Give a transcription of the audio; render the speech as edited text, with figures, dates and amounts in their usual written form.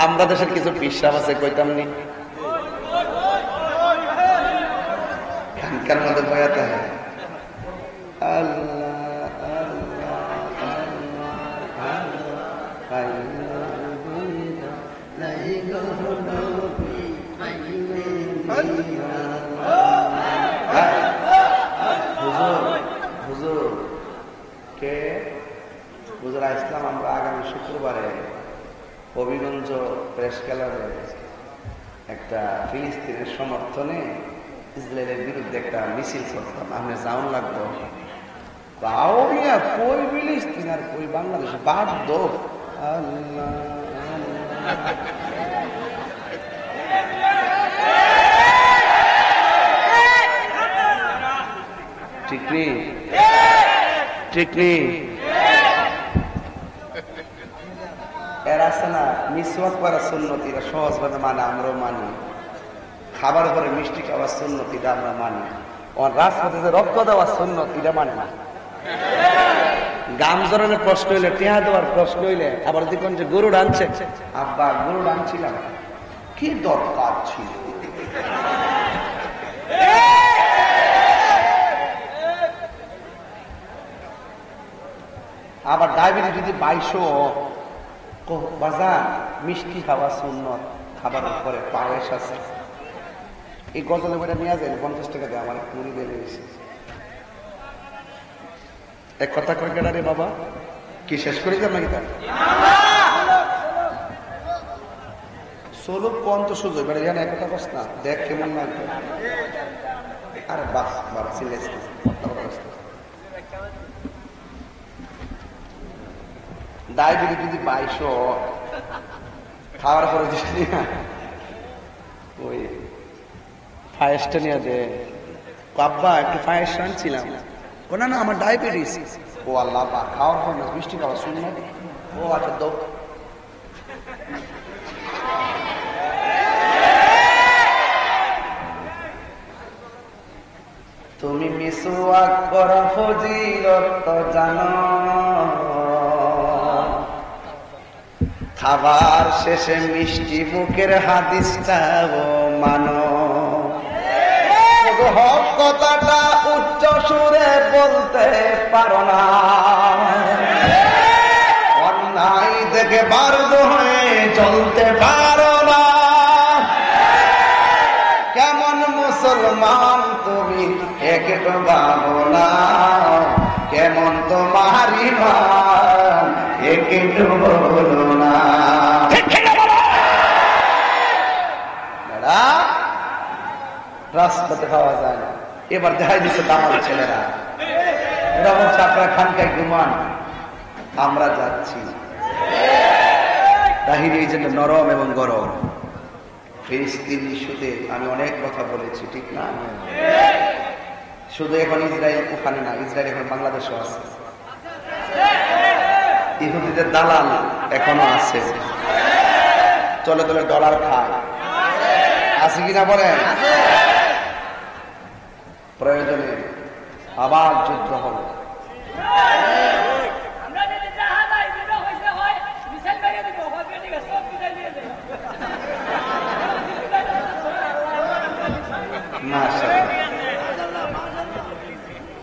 আমরা দেশের কিছু বিশ্বাস আছে, কইতাম নি খানকার মধ্যে বয়াতে হয় আল্লাহ হুজুর কে হুজুর ইসলাম। আমরা আগামী শুক্রবারে হবিগঞ্জ প্রেস ক্লাবে একটা ফিলিস্তিনের সমর্থনে ইসরায়েলের বিরুদ্ধে একটা মিছিল করতাম, আপনি যাওন লাগতো। তাও মিয়া কই ফিলিস্তিন আর কই বাংলাদেশ, বাধ্য। আল্লাহ ঠিক নেই, ঠিক নেই। এরা আছে না মিসওয়াক করা সুন্নত, এরা সহজভাবে মানে, আমরাও মানি। খাবার পরে মিষ্টি খাওয়ার সুন্নত, এটা আমরা মানি। রাজপথে যে রক্ত দেওয়ার সুন্নত, এটা মানে না। গাম জড়ানোর প্রশ্ন হইলে, টেহা দেওয়ার প্রশ্ন হইলে, আবার দেখুন যে গরু আনছে, আব্বা গরু আনছিলাম, কি দরকার ছিল? আবার ডায়াবেটিস যদি 2200 বাজার মিষ্টি খাওয়া সুন্নত, খাবার পরে পায়েস আছে, এই গজলে বইটা নিয়ে যায় 50 টাকা দিয়ে আমার মুড়ি দিয়ে দিয়েছে। এক কথা কয় কেডা রে বাবা, কি শেষ করে যাব নাকি? তার সোলো কোন তো সুযোগ এবারে এখানে এক কথা কস না, দেখ কেমন লাগবে। আরে বাস বাবা সিলেস ডায়াবেটিস যদি 2200 খাওয়ার পরে দিচ্ছি না, ওই ফায়াসটা নিয়ে দে, আব্বা একটু ফায়াস আনছিলাম, না না আমার ডায়াবেটিস। ও আল্লাহ, বা খাওয়ার পর না মিষ্টি খাওয়া শুনি না। ও আচ্ছা দো, তুমি মিসওয়াক করা ফজিলত জানো, খাবার শেষে মিষ্টি মুখের হাদিসটাও মানো। হক কথাটা উচ্চ সুরে বলতে পারো না, অন্যায় দেখে বাধ্য হয়ে চলতে পারো না। কেমন মুসলমান তুমি একটু ভাবো না, কেমন তোমার ঈমান একটু বলো না। রাস্তাতে পাওয়া যায় না, এবার দেখাই দিচ্ছে দামাল ছেলেরা, এরা বলছে আপনারা খানকায় ঘুমান, আমরা যাচ্ছি। তাহির এই জন্য নরম এবং গরম। ফিলিস্তিন ইস্যুতে আমি অনেক কথা বলেছি, ঠিক না? শুধু এখন ইসরায়েল ওখানে না, ইসরায়েল এখন বাংলাদেশও আছে, ইহুদিদের দালাল এখনো আছে, চলে চলে ডলার খায়, আছে কিনা বলেন? প্রয়োজনে আবার যুদ্ধ হবে।